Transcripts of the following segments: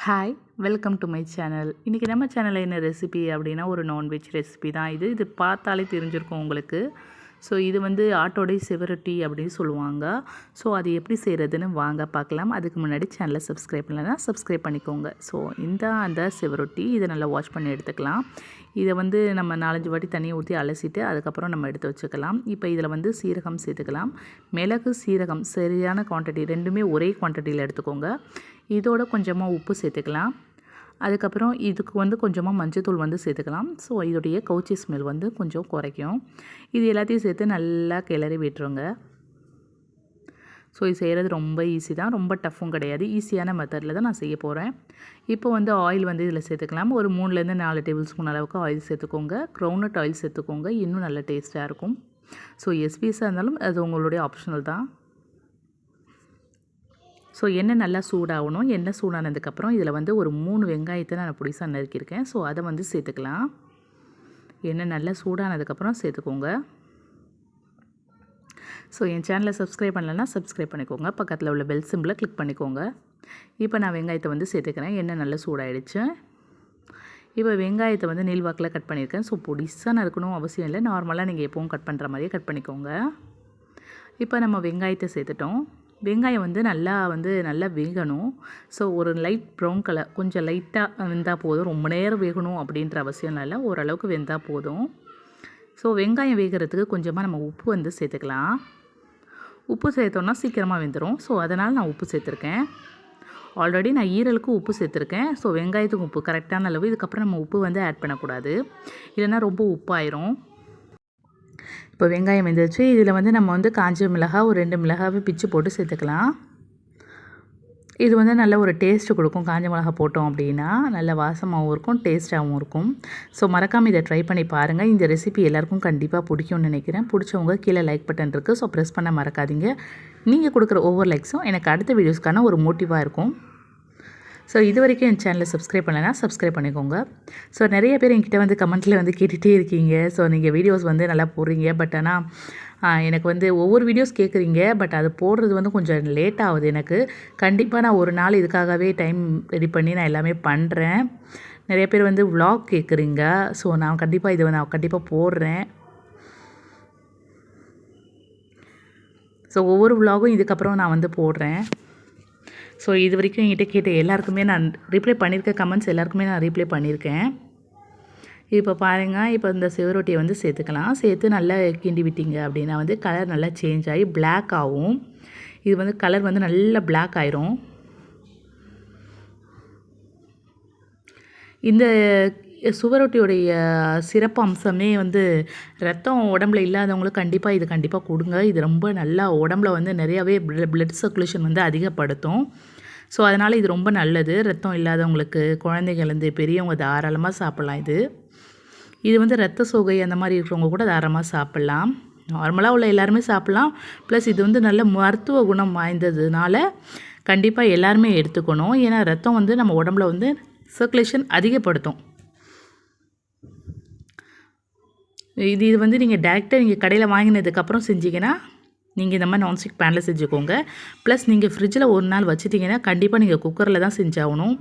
Hi, welcome to my channel. இன்றைக்கி நம்ம சேனலில் என்ன ரெசிபி அப்படின்னா ஒரு நான்வெஜ் ரெசிபி தான் இது பார்த்தாலே தெரிஞ்சிருக்கும் உங்களுக்கு. ஸோ இது வந்து ஆட்டோடை செவரொட்டி அப்படின்னு சொல்லுவாங்க. ஸோ அது எப்படி செய்கிறதுன்னு வாங்க பார்க்கலாம். அதுக்கு முன்னாடி சேனலை சப்ஸ்கிரைப் பண்ணலைன்னா சப்ஸ்கிரைப் பண்ணிக்கோங்க. ஸோ அந்த செவரொட்டி இதை நல்லா வாஷ் பண்ணி எடுத்துக்கலாம். இதை வந்து நம்ம 4-5 வாட்டி தண்ணியை ஊற்றி அலசிட்டு அதுக்கப்புறம் நம்ம எடுத்து வச்சுக்கலாம். இப்போ இதில் வந்து சீரகம் சேர்த்துக்கலாம். மிளகு, சீரகம் சரியான குவான்டிட்டி, ரெண்டுமே ஒரே குவான்டிட்டியில் எடுத்துக்கோங்க. இதோட கொஞ்சமாக உப்பு சேர்த்துக்கலாம். அதுக்கப்புறம் இதுக்கு வந்து கொஞ்சமாக மஞ்சள்தூள் வந்து சேர்த்துக்கலாம். ஸோ இதோடைய கவுச்சி ஸ்மெல் வந்து கொஞ்சம் குறைக்கும். இது எல்லாத்தையும் சேர்த்து நல்லா கிளறி விட்டுருங்க. ஸோ இது செய்கிறது ரொம்ப ஈஸி தான், ரொம்ப டஃப்பும் கிடையாது. ஈஸியான மெத்தடில் தான் நான் செய்ய போகிறேன். இப்போ வந்து ஆயில் வந்து இதில் சேர்த்துக்கலாம். ஒரு 3-4 டேபிள் ஸ்பூன் அளவுக்கு ஆயில் சேர்த்துக்கோங்க. கிரவுண்ட்நட் ஆயில் சேர்த்துக்கோங்க, இன்னும் நல்ல டேஸ்ட்டாக இருக்கும். ஸோ எஸ்பிஎஸ்ஸாக இருந்தாலும் அது உங்களுடைய ஆப்ஷனல் தான். ஸோ எண்ணெய் நல்லா சூடாகணும். எண்ணெய் சூடானதுக்கப்புறம் இதில் வந்து ஒரு 3 வெங்காயத்தை நான் பொடிசாக நறுக்கியிருக்கேன். ஸோ அதை வந்து சேர்த்துக்கலாம். எண்ணெய் நல்லா சூடானதுக்கப்புறம் சேர்த்துக்கோங்க. ஸோ என் சேனலை சப்ஸ்கிரைப் பண்ணலைன்னா சப்ஸ்கிரைப் பண்ணிக்கோங்க. பக்கத்தில் உள்ள பெல் சிம்பிளை கிளிக் பண்ணிக்கோங்க. இப்போ நான் வெங்காயத்தை வந்து சேர்த்துக்கிறேன். எண்ணெய் நல்லா சூடாயிடுச்சு. இப்போ வெங்காயத்தை வந்து நீள்வாக்கில் கட் பண்ணியிருக்கேன். ஸோ பொடிசாக நறுக்கணும் அவசியம் இல்லை. நார்மலாக நீங்கள் எப்பவும் கட் பண்ணுற மாதிரியே கட் பண்ணிக்கோங்க. இப்போ நம்ம வெங்காயத்தை சேர்த்துட்டோம். வெங்காயம் வந்து நல்லா வேகணும். ஸோ ஒரு லைட் ப்ரௌன் கலர், கொஞ்சம் லைட்டாக வெந்தால் போதும். ரொம்ப நேரம் வேகணும் அப்படின்ற அவசியம் இல்லை, ஓரளவுக்கு வெந்தால் போதும். ஸோ வெங்காயம் வேகிறதுக்கு கொஞ்சமாக நம்ம உப்பு வந்து சேர்த்துக்கலாம். உப்பு சேர்த்தோன்னா சீக்கிரமாக வெந்துடும். ஸோ அதனால் நான் உப்பு சேர்த்துருக்கேன். ஆல்ரெடி நான் ஈரலுக்கு உப்பு சேர்த்துருக்கேன். ஸோ வெங்காயத்துக்கு உப்பு கரெக்டான அளவு. இதுக்கப்புறம் நம்ம உப்பு வந்து ஆட் பண்ணக்கூடாது, இல்லைன்னா ரொம்ப உப்பாயிரும். இப்போ வெங்காயம் வெந்துருச்சு. இதில் வந்து நம்ம வந்து காஞ்ச மிளகாய் ஒரு 2 மிளகாவை பிச்சு போட்டு சேர்த்துக்கலாம். இது வந்து நல்ல ஒரு டேஸ்ட்டு கொடுக்கும். காஞ்ச மிளகாய் போட்டோம் அப்படின்னா நல்ல வாசமாகவும் இருக்கும், டேஸ்ட்டாகவும் இருக்கும். ஸோ மறக்காமல் இதை ட்ரை பண்ணி பாருங்கள். இந்த ரெசிபி எல்லாேருக்கும் கண்டிப்பாக பிடிக்கும்னு நினைக்கிறேன். பிடிச்சவங்க கீழே லைக் பட்டன் இருக்குது, ஸோ ப்ரெஸ் பண்ண மறக்காதீங்க. நீங்கள் கொடுக்குற ஒவ்வொரு லைக்ஸும் எனக்கு அடுத்த வீடியோஸ்க்கான ஒரு மோட்டிவாக இருக்கும். ஸோ இது வரைக்கும் என் சேனலை சப்ஸ்கிரைப் பண்ணலைன்னா சப்ஸ்கிரைப் பண்ணிக்கோங்க. ஸோ நிறைய பேர் என்கிட்ட வந்து கமெண்ட்டில் வந்து கேட்டுகிட்டே இருக்கீங்க. ஸோ நீங்கள் வீடியோஸ் வந்து நல்லா போடுறீங்க, பட் ஆனால் எனக்கு வந்து ஒவ்வொரு வீடியோஸ் கேட்குறீங்க, பட் அது போடுறது வந்து கொஞ்சம் லேட் ஆகுது எனக்கு. கண்டிப்பாக நான் ஒரு நாள் இதுக்காகவே டைம் ரெடி பண்ணி நான் எல்லாமே பண்ணுறேன். நிறைய பேர் வந்து vlog கேட்குறீங்க. ஸோ நான் கண்டிப்பாக இதை நான் கண்டிப்பாக போடுறேன். ஸோ ஒவ்வொரு vlogகும் இதுக்கப்புறம் நான் வந்து போடுறேன். ஸோ இது வரைக்கும் என்கிட்ட கேட்ட எல்லாருக்குமே நான் ரிப்ளை பண்ணியிருக்கேன். கமெண்ட்ஸ் எல்லாருக்குமே நான் ரிப்ளை பண்ணியிருக்கேன். இப்போ பாருங்கள், இப்போ இந்த செவரொட்டியை வந்து சேர்த்துக்கலாம். சேர்த்து நல்லா கிண்டி விட்டீங்க அப்படின்னா வந்து கலர் நல்லா சேஞ்ச் ஆகி பிளாக் ஆகும். இது வந்து கலர் வந்து நல்லா பிளாக் ஆயிரும். இந்த சுவரொட்டியோடைய சிறப்பு அம்சமே வந்து ரத்தம் உடம்புல இல்லாதவங்களுக்கு கண்டிப்பாக கொடுங்க. இது ரொம்ப நல்லா உடம்புல வந்து நிறையாவே பிளட் சர்க்குலேஷன் வந்து அதிகப்படுத்தும். ஸோ அதனால் இது ரொம்ப நல்லது. ரத்தம் இல்லாதவங்களுக்கு, குழந்தைங்கள்லேருந்து பெரியவங்க தாராளமாக சாப்பிட்லாம். இது வந்து ரத்த சோகை அந்த மாதிரி இருக்கிறவங்க கூட தாராளமாக சாப்பிட்லாம். நார்மலாக உள்ள எல்லாருமே சாப்பிட்லாம். ப்ளஸ் இது வந்து நல்ல மருத்துவ குணம் வாய்ந்ததுனால கண்டிப்பாக எல்லாருமே எடுத்துக்கணும். ஏன்னா ரத்தம் வந்து நம்ம உடம்புல வந்து சர்க்குலேஷன் அதிகப்படுத்தும். இது வந்து நீங்கள் டேரெக்டாக நீங்கள் கடையில் வாங்கினதுக்கப்புறம் செஞ்சிங்கன்னா நீங்கள் இந்த மாதிரி நான்ஸ்டிக் பேனில் செஞ்சுக்கோங்க. ப்ளஸ் நீங்கள் ஃப்ரிட்ஜில் ஒரு நாள் வச்சுட்டிங்கன்னா கண்டிப்பாக நீங்கள் குக்கரில் தான் செஞ்சாகணும்.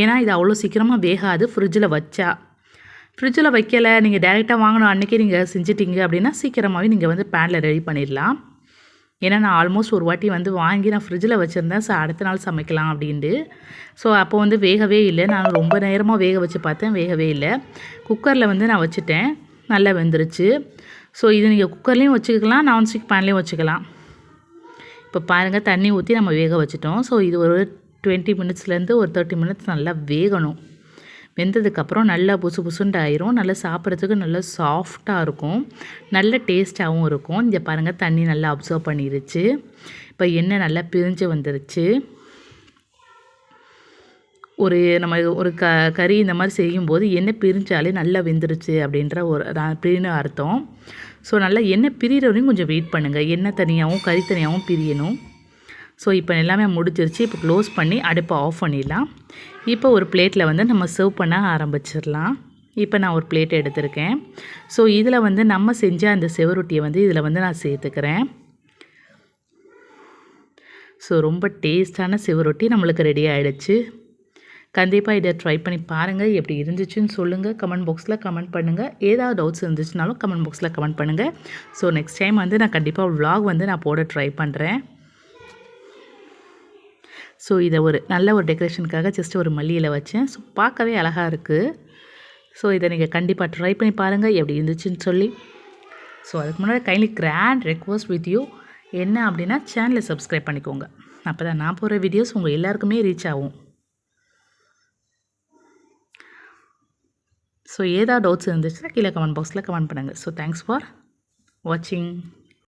ஏன்னா இது அவ்வளோ சீக்கிரமாக வேகாது ஃப்ரிட்ஜில் வச்சா. ஃப்ரிட்ஜில் வைக்கலை, நீங்கள் டேரெக்டாக வாங்கணும் அன்றைக்கே நீங்கள் செஞ்சிட்டிங்க அப்படின்னா சீக்கிரமாகவே நீங்கள் வந்து பேனில் ரெடி பண்ணிடலாம். ஏன்னா நான் ஆல்மோஸ்ட் ஒரு வாட்டி வந்து வாங்கி நான் ஃப்ரிட்ஜில் வச்சுருந்தேன். ஸோ அடுத்த நாள் சமைக்கலாம் அப்படின்ட்டு. ஸோ அப்போ வந்து வேகவே இல்லை. நான் ரொம்ப நேரமாக வேக வச்சு பார்த்தேன், வேகவே இல்லை. குக்கரில் வந்து நான் வச்சுட்டேன், நல்லா வெந்துருச்சு. ஸோ இது நீங்கள் குக்கர்லேயும் வச்சுக்கலாம், நான்ஸ்டிக் பேன்லேயும் வச்சுக்கலாம். இப்போ பாருங்கள், தண்ணி ஊற்றி நம்ம வேக வச்சுட்டோம். ஸோ இது ஒரு 20 மினிட்ஸ்லேருந்து ஒரு 30 மினிட்ஸ் நல்லா வேகணும். வெந்ததுக்கப்புறம் நல்லா புசு புசுண்டு ஆயிரும். நல்லா சாப்பிட்றதுக்கு நல்லா சாஃப்டாக இருக்கும், நல்ல டேஸ்ட்டாகவும் இருக்கும். இங்கே பாருங்கள், தண்ணி நல்லா அப்சர்வ் பண்ணிருச்சு. இப்போ எண்ணெய் நல்லா பிரிஞ்சு வந்துருச்சு. நம்ம ஒரு கறி இந்த மாதிரி செய்யும்போது எண்ணெய் பிரிஞ்சாலே நல்லா வெந்துருச்சு அப்படின்ற அப்படின்னு அர்த்தம். ஸோ நல்லா எண்ணெய் பிரிகிற வரையும் கொஞ்சம் வெயிட் பண்ணுங்கள். எண்ணெய் தனியாகவும் கறி தனியாகவும் பிரியணும். ஸோ இப்போ எல்லாமே முடிஞ்சிருச்சு. இப்போ க்ளோஸ் பண்ணி அடுப்பை ஆஃப் பண்ணிடலாம். இப்போ ஒரு பிளேட்டில் வந்து நம்ம சர்வ் பண்ண ஆரம்பிச்சிடலாம். இப்போ நான் ஒரு பிளேட் எடுத்திருக்கேன். ஸோ இதில் வந்து நம்ம செஞ்ச அந்த செவரொட்டியை வந்து இதில் வந்து நான் சேர்த்துக்கிறேன். ஸோ ரொம்ப டேஸ்டான செவரொட்டி நம்மளுக்கு ரெடி ஆகிடுச்சு. கண்டிப்பாக இதை ட்ரை பண்ணி பாருங்கள். எப்படி இருந்துச்சுன்னு சொல்லுங்கள். கமெண்ட் பாக்ஸில் கமெண்ட் பண்ணுங்கள். ஏதாவது டவுட்ஸ் இருந்துச்சுனாலும் கமெண்ட் பாக்ஸில் கமெண்ட் பண்ணுங்கள். ஸோ நெக்ஸ்ட் டைம் வந்து நான் கண்டிப்பாக விலாக் வந்து நான் போட ட்ரை பண்ணுறேன். ஸோ இதை நல்ல ஒரு டெக்கரேஷனுக்காக ஜஸ்ட் ஒரு மல்லி இலை வச்சேன். ஸோ பார்க்கவே அழகாக இருக்குது. ஸோ இதை நீங்கள் கண்டிப்பாக ட்ரை பண்ணி பாருங்கள் எப்படி இருந்துச்சுன்னு சொல்லி. ஸோ அதுக்கு முன்னாடி kindly grand request with you என்ன அப்படின்னா சேனலை சப்ஸ்கிரைப் பண்ணிக்கோங்க. அப்போ தான் நான் போகிற வீடியோஸ் உங்கள் எல்லாருக்குமே ரீச் ஆகும். ஸோ ஏதாவது டவுட்ஸ் இருந்துச்சுன்னா கீழே கமெண்ட் பாக்ஸில் கமெண்ட் பண்ணுங்கள். ஸோ தேங்க்ஸ் ஃபார் வாட்சிங்.